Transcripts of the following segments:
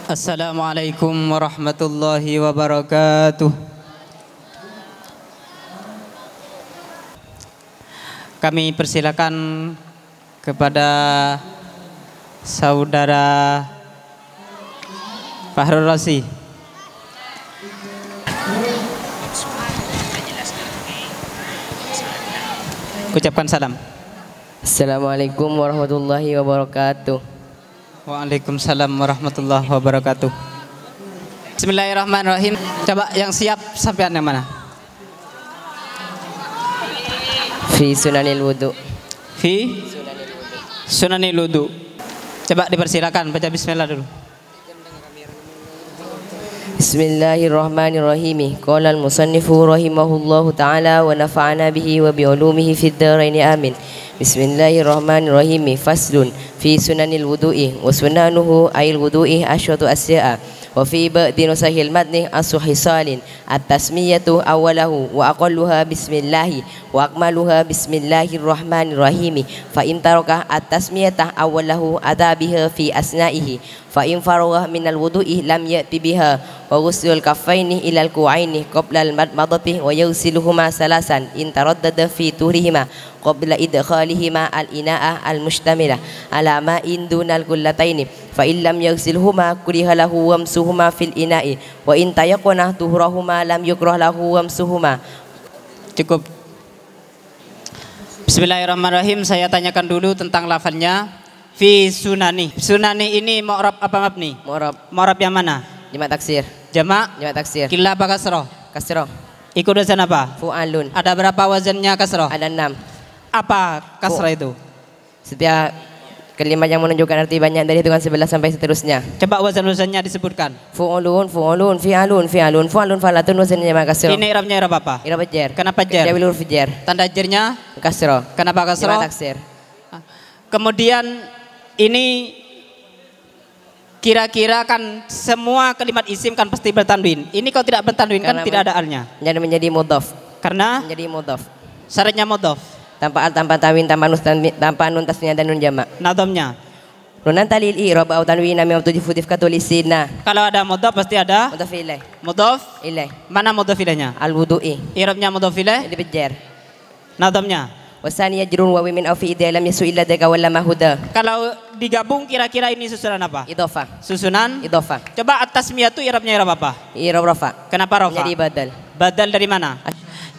Assalamualaikum warahmatullahi wabarakatuh. Kami persilakan kepada saudara Fahrul Razi. Ucapkan salam. Assalamualaikum warahmatullahi wabarakatuh. Waalaikumsalam warahmatullahi wabarakatuh. Bismillahirrahmanirrahim. Coba yang siap sampean yang mana? Fi sunanil wudu. Fi sunanil wudu. Coba dipersilakan baca bismillah dulu. Bismillahirrahmanirrahim. Qala al-musannifu rahimahullahu ta'ala wa nafa'ana bihi wa bi ulumihi fid dharain amin. Bismillahirrahmanirrahim. Faslun fi sunanil wudu'i wa sunanuhu ayil wudu'i asyatu asya'a wa fi ba'di nusahil madni as-suhisalin at-tasmiyatu awalahu wa aqalluha bismillahi wa akmaluha bismillahirrahmanirrahim. Fa in taraka at-tasmiyata awalahu adabiha fi asna'ihi fa in faragha minal wudu'i lam ya'ti biha wa ghuslul kaffaini ilal ku'aini qabla al-madmadati wa yusiluhuma salasan in taraddada fi turihima qabla idkhalihima al-ina'a al-mustamila ala ma'in dunal kullataini fa in lam yughsilhuma kuriha lahu wamsuhuma fil ina'i wa in tayaqana tuhurahuma lam yukrah lahu wamsuhuma. Cukup. Bismillahirrahmanirrahim. Saya tanyakan dulu tentang lafadznya. Fi sunani. Sunani ini mu'rab apa mabni? Mu'rab. Mu'rab yang mana? Jamak taksir. Jamak? Jamak taksir. Killa apa kasroh? Kasroh. Ikut wazan apa? Fu'alun. Ada berapa wazannya kasroh? Ada 6. Apa kasroh itu? Setiap kalimat yang menunjukkan arti banyak dari hitungan 11 sampai seterusnya. Coba wazan-wazannya disebutkan. Fu'ulun, fu'ulun, fi'alun, fi'alun, fu'alun, falatun, wazannya jamak kasroh. Ini i'rabnya i'rab apa? I'rab jar. Kenapa jar? Jawil huruf jar. Tanda jarnya? Kasroh. Kenapa kasroh? Jamak taksir. Kemudian ini kira-kira kan semua kalimat isim kan pasti bertanwin. Ini kalau tidak bertanwin kan tidak ada alnya. Jadi menjadi mudhaf. Karena Menjadi mudhaf. syaratnya mudhaf. Tanpa al, tanpa tanwin, tanpa nun tasniah dan nun jamak. Nadhamnya. Nunan talil i'rab au tanwin min mutadif katulisina. Kalau ada mudhaf pasti ada Mudhaf ilaih. mudhaf. Ilaih. Mana mudhaf ilaihnya? Al wudu'i. I'rabnya mudhaf ilaih. Jadi bejar. Nadhamnya. Wasani yajrun wa min au fi idza lam yasu illa daka wala mahuda. Kalau digabung kira-kira ini susunan apa? Idhofah. Susunan. Idhofah. Coba at-tasmiyah itu i'rabnya i'rab apa? I'rab rafa. Kenapa rafa? Jadi badal. Badal dari mana?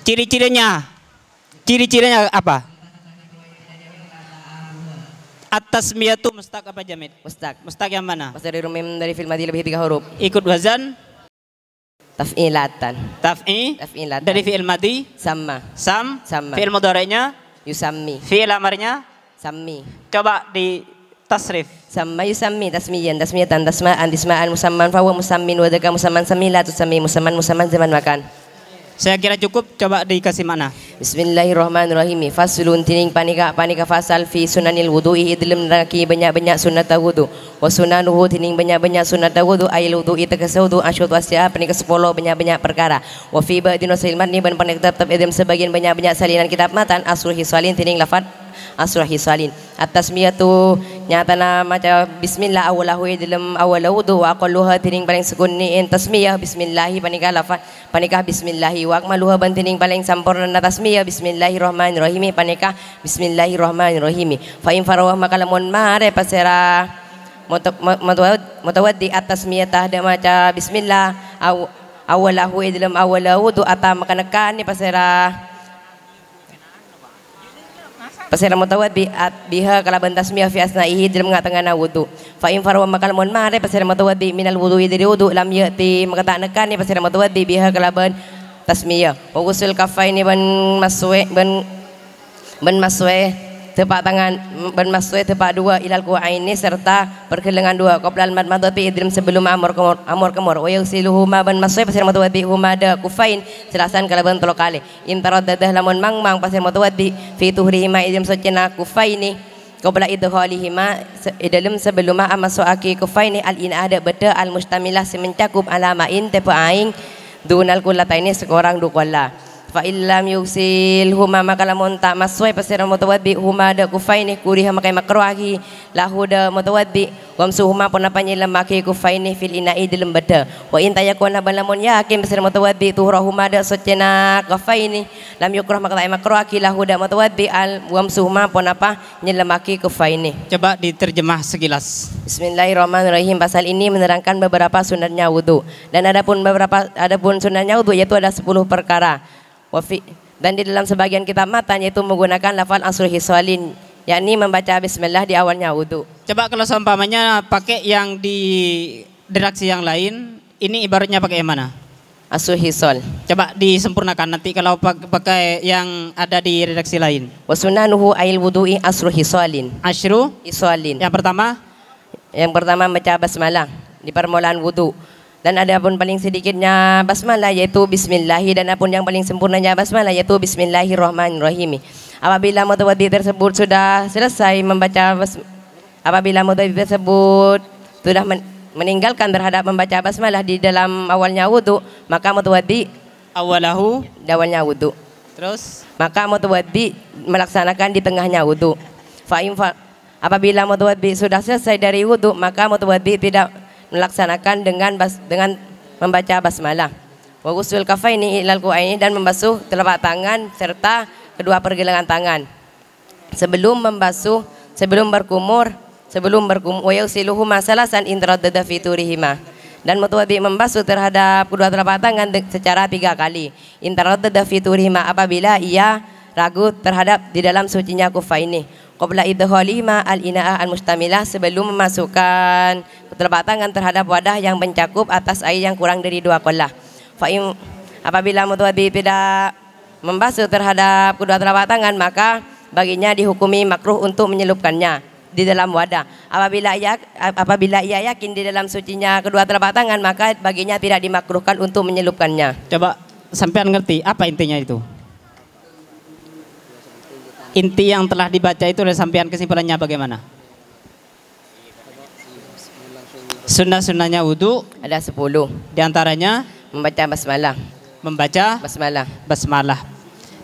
Ciri-cirinya. Ciri-cirinya apa? At-tasmiyah itu mustaq apa jamid? Mustaq. Mustaq yang mana? Masdar dari rumim dari fil madi lebih 3 huruf. Ikut wazan Taf'ilatan. taf'i dari fi'il madi Sama. sam, Sama. fi'il mudhari'nya Yusammi. fi'il amarnya Sammi. coba di tasrif. Sama yusammi tasmiyan tasmiyatan tasma'an disma'an musamman fahuwa musammin wa dzaka musamman sammi la tusammi musamman musamman zaman makan. Saya kira cukup, coba dikasih mana? Bismillahirrahmanirrahim. Faslun tining panika fasal fi sunanil wudu'i idlem neraki banyak-banyak sunat wudu. Wa sunanuhu tining banyak-banyak sunat wudu ayil wudu'i tegese wudu asyatu asya panika 10 banyak-banyak perkara. Wa fi ba'din wasilman ni ban panika tetap idem sebagian banyak-banyak salinan kitab matan asruhi salin tining lafad asruhi salin. At-tasmiyatu nyatana maca bismillah awalahu dalam awal wudu wa aqalluha tining paling sekunni tasmiyah bismillahi panika lafad panika bismillahi wa akmaluha bantining paling sampurna tasmiyah bismillahirrahmanirrahim panika bismillahirrahmanirrahim. Fa in farawah maka lamun mare pasera mutawaddi at-tasmiyah dah maca bismillah awalahu dalam awal wudu ata maka nekan ni pasera mutawaddi biha kalaban tasmiyah fi asna'ihi dalam tengah wudu. Fa in farwa maka lamun mare pasira mutawaddi minal wudu'i dari wudu lam yati maka tak nekan ni pasira mutawaddi biha kalaban tasmiyah. Wa ghusl kaffaini ban maswe tepak tangan ban maswe tepak dua ilal ku'aini serta pergelengan dua qoblal madmadati idrim sebelum amur kemur wa yusiluhuma ban maswe pasir mutawaddi huma da kufain selasan kalaban tolo kali in taraddadah lamun mangmang pasir mutawaddi fi tuhrihima idrim socena kufaini qabla idkhalihima dalam sebelum amasuaki kufaini al in ada beda al mustamilah semencakup alamain tepa aing dunal kullataini sekorang duqalla. Fa illam yusil huma maka lamun tak masui pasir mutawaddi huma da kufaini kuriha makai makruhi lahu da mutawaddi wamsu huma pun apa nyilam maki kufaini fil ina'i dalam beda wa in tayakuna balamun yakin pasir mutawaddi tuhra huma da socena kufaini lam yukrah maka tak makruhi lahu da mutawaddi al wamsu huma pun apa nyilam maki kufaini. Coba diterjemah sekilas. Bismillahirrahmanirrahim. Pasal ini menerangkan beberapa sunatnya wudu dan adapun sunatnya wudu yaitu ada 10 perkara. Dan di dalam sebagian kitab matan yaitu menggunakan lafal asrul hisalin, yakni membaca bismillah di awalnya wudu. Coba kalau seumpamanya pakai yang di redaksi yang lain, ini ibaratnya pakai yang mana? Asrul hisal. Coba disempurnakan nanti kalau pakai yang ada di redaksi lain. Wasunanuhu ail wudu'i asrul hisalin. Asyru hisalin. Yang pertama membaca basmalah di permulaan wudu. Dan ada pun paling sedikitnya basmalah yaitu bismillahi, dan apun yang paling sempurnanya basmalah yaitu bismillahirrahmanirrahim. Apabila mutawaddi tersebut sudah selesai membaca apabila mutawaddi tersebut sudah meninggalkan terhadap membaca basmalah di dalam awalnya wudu, maka mutawaddi awalahu di awalnya wudu. Terus maka mutawaddi melaksanakan di tengahnya wudu. Apabila mutawaddi sudah selesai dari wudu, maka mutawaddi tidak melaksanakan dengan membaca basmalah. Wa ghusl kafaini ilal ku'aini, dan membasuh telapak tangan serta kedua pergelangan tangan. Sebelum berkumur wa yusiluhuma salasan in taraddada fi turihima. Dan mutawaddi membasuh terhadap kedua telapak tangan secara 3 kali. In taraddada fi turihima, apabila ia ragu terhadap di dalam sucinya kufaini. Qabla idkhalihima al-ina'a al-mustamilah, sebelum memasukkan telapak tangan terhadap wadah yang mencakup atas air yang kurang dari 2 qollah. Apabila mutawaddi tidak membasuh terhadap kedua telapak tangan, maka baginya dihukumi makruh untuk menyelupkannya di dalam wadah. Apabila ia yakin di dalam sucinya kedua telapak tangan, maka baginya tidak dimakruhkan untuk menyelupkannya. Coba sampean ngerti apa intinya itu? Inti yang telah dibaca itu dari sampean, kesimpulannya bagaimana? Sunnah-sunnahnya wudu ada 10. Di antaranya membaca basmalah. Basmalah.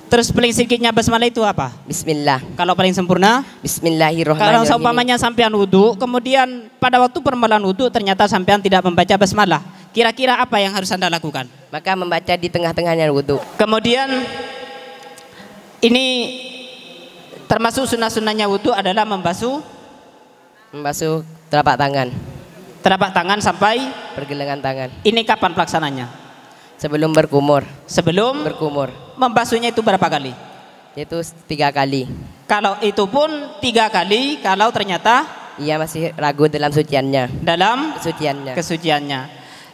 Terus paling sedikitnya basmalah itu apa? Bismillah. Kalau paling sempurna? Bismillahirrahmanirrahim. Kalau seumpamanya sampean wudu, kemudian pada waktu permulaan wudu ternyata sampean tidak membaca basmalah, kira-kira apa yang harus Anda lakukan? Maka membaca di tengah-tengahnya wudu. Kemudian ini termasuk sunnah-sunnahnya wudu adalah membasuh telapak tangan sampai pergelangan tangan. Ini kapan pelaksananya? Sebelum berkumur. Membasuhnya itu berapa kali? Yaitu 3 kali. Kalau itu pun 3 kali kalau ternyata ia masih ragu dalam kesuciannya.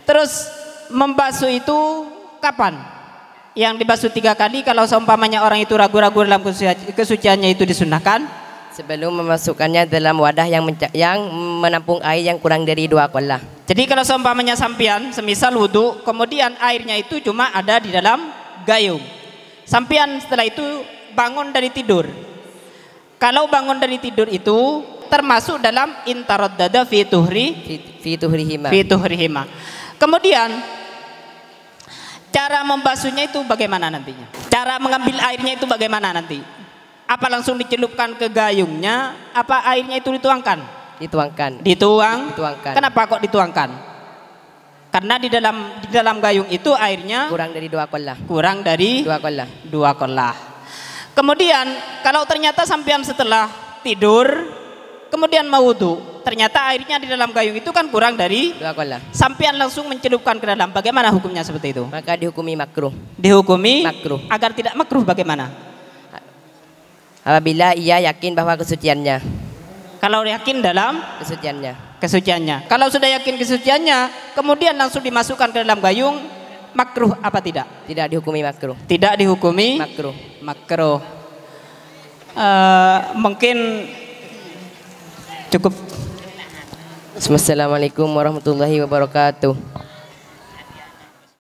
Terus membasuh itu kapan? Yang dibasuh 3 kali kalau seumpamanya orang itu ragu-ragu dalam kesuciannya itu disunahkan sebelum memasukkannya dalam wadah yang menampung air yang kurang dari 2 qollah. Jadi kalau seumpamanya sampean semisal wudu, kemudian airnya itu cuma ada di dalam gayung. Sampean setelah itu bangun dari tidur. Kalau bangun dari tidur itu termasuk dalam intaraddada fi tuhrihima. Kemudian cara membasuhnya itu bagaimana nantinya? Cara mengambil airnya itu bagaimana nanti? Apa langsung dicelupkan ke gayungnya? Apa airnya itu dituangkan? Dituangkan. Kenapa kok dituangkan? Karena di dalam gayung itu airnya kurang dari 2 qollah. Kurang dari 2 qollah. Kemudian kalau ternyata sampean setelah tidur kemudian mau wudu, ternyata airnya di dalam gayung itu kan kurang dari 2 qollah. Sampean langsung mencelupkan ke dalam. Bagaimana hukumnya seperti itu? Maka dihukumi makruh. Agar tidak makruh bagaimana? Apabila ia yakin bahwa kesuciannya. Kalau yakin dalam kesuciannya. Kalau sudah yakin kesuciannya, kemudian langsung dimasukkan ke dalam gayung, makruh apa tidak? Tidak dihukumi makruh. Makruh. Mungkin cukup. Assalamualaikum warahmatullahi wabarakatuh.